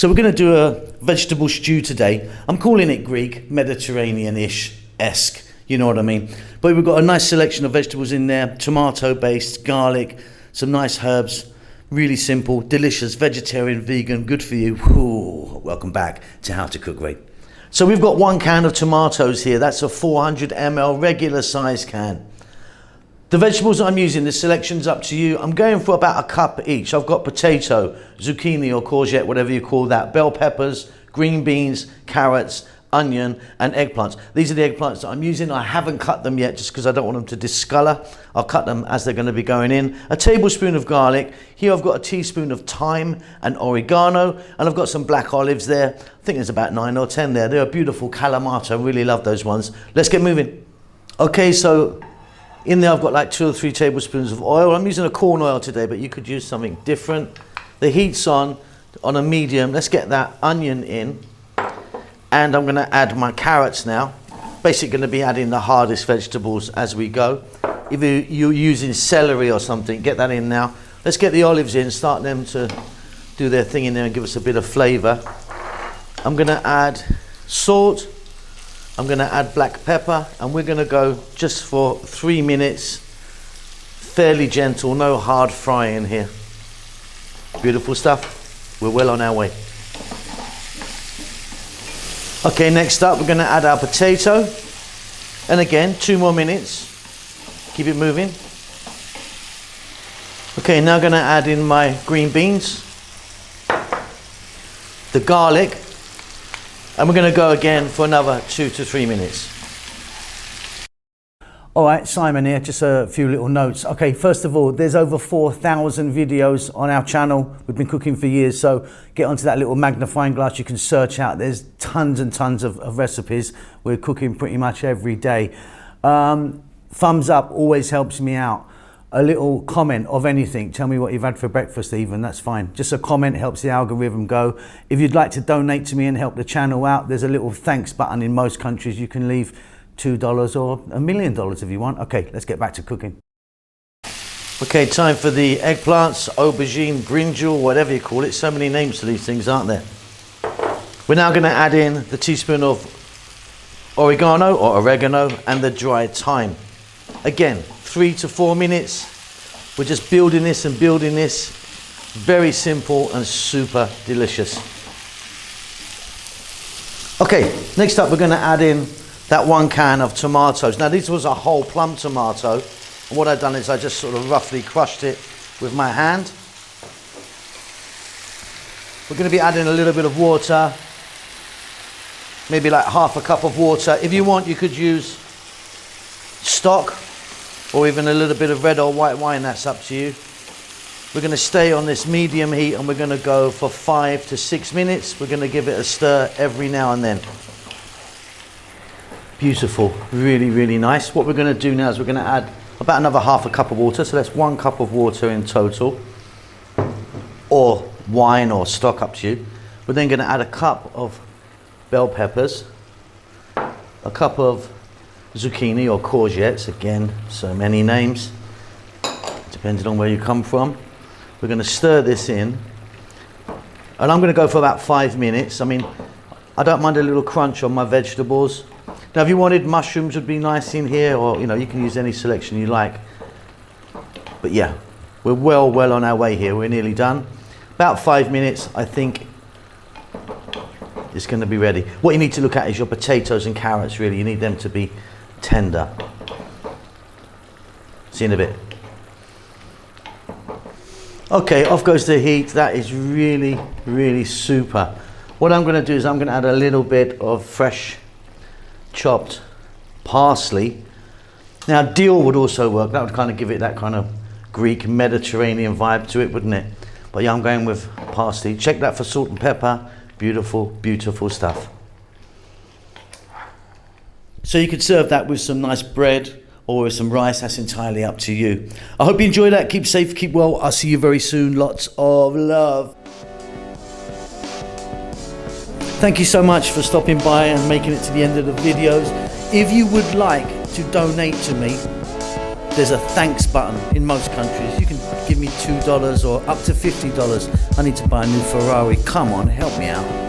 So we're going to do a vegetable stew today. I'm calling it Greek, Mediterranean-ish-esque, you know what I mean. But we've got a nice selection of vegetables in there, tomato-based, garlic, some nice herbs, really simple, delicious, vegetarian, vegan, good for you. Ooh, welcome back to How to Cook Great. So we've got 1 can of tomatoes here. That's a 400 ml regular size can. The vegetables I'm using, the selection's up to you. I'm going for about a cup each. I've got potato, zucchini or courgette, whatever you call that, bell peppers, green beans, carrots, onion and eggplants. These are the eggplants that I'm using. I haven't cut them yet just because I don't want them to discolor. I'll cut them as they're going to be going in. A tablespoon of garlic. Here I've got a teaspoon of thyme and oregano, and I've got some black olives there. I think there's about 9 or 10 there. They're a beautiful Kalamata. I really love those ones. Let's get moving. Okay, so in there I've got like 2 or 3 tablespoons of oil. I'm using a corn oil today, but you could use something different. The heat's on a medium. Let's get that onion in. And I'm going to add my carrots now. Basically going to be adding the hardest vegetables as we go. If you're using celery or something, get that in now. Let's get the olives in, start them to do their thing in there and give us a bit of flavour. I'm going to add salt. I'm going to add black pepper, and we're going to go just for 3 minutes. Fairly gentle, no hard frying here. Beautiful stuff. We're well on our way. Okay, next up we're going to add our potato, and again 2 more minutes, keep it moving. Okay, now I'm going to add in my green beans, the garlic, and we're going to go again for another 2 to 3 minutes. All right, Simon here, just a few little notes. Okay, first of all, there's over 4,000 videos on our channel. We've been cooking for years, so get onto that little magnifying glass. You can search out. There's tons and tons of recipes. We're cooking pretty much every day. Thumbs up always helps me out. A little comment of anything. Tell me what you've had for breakfast even, that's fine. Just a comment helps the algorithm go. If you'd like to donate to me and help the channel out, there's a little thanks button in most countries. You can leave $2 or $1 million if you want. Okay, let's get back to cooking. Okay, time for the eggplants, aubergine, brinjal, whatever you call it. So many names to these things, aren't there? We're now going to add in the teaspoon of oregano or oregano and the dried thyme. Again, 3 to 4 minutes. We're just building this and building this. Very simple and super delicious. Okay, next up we're going to add in that 1 can of tomatoes. Now this was a whole plum tomato, and what I've done is I just sort of roughly crushed it with my hand. We're going to be adding a little bit of water, maybe like half a cup of water. If you want, you could use stock or even a little bit of red or white wine, that's up to you. We're going to stay on this medium heat and we're going to go for 5 to 6 minutes. We're going to give it a stir every now and then. Beautiful, really, really nice. What we're going to do now is we're going to add about another half a cup of water. So that's 1 cup of water in total, or wine or stock, up to you. We're then going to add a cup of bell peppers, a cup of zucchini or courgettes, again, so many names, depending on where you come from. We're going to stir this in, and I'm going to go for about 5 minutes. I mean, I don't mind a little crunch on my vegetables. Now, if you wanted mushrooms, would be nice in here, or you can use any selection you like. But yeah, we're well on our way here. We're nearly done. About 5 minutes, I think it's going to be ready. What you need to look at is your potatoes and carrots, really. You need them to be tender. See you in a bit. Okay, off goes the heat. That is really, really super. What I'm going to do is I'm going to add a little bit of fresh chopped parsley. Now dill would also work. That would kind of give it that kind of Greek Mediterranean vibe to it, wouldn't it? But yeah, I'm going with parsley. Check that for salt and pepper. Beautiful, beautiful stuff. So you could serve that with some nice bread or with some rice. That's entirely up to you. I hope you enjoy that. Keep safe, keep well. I'll see you very soon. Lots of love. Thank you so much for stopping by and making it to the end of the videos. If you would like to donate to me, there's a thanks button in most countries. You can give me $2 or up to $50. I need to buy a new Ferrari. Come on, help me out.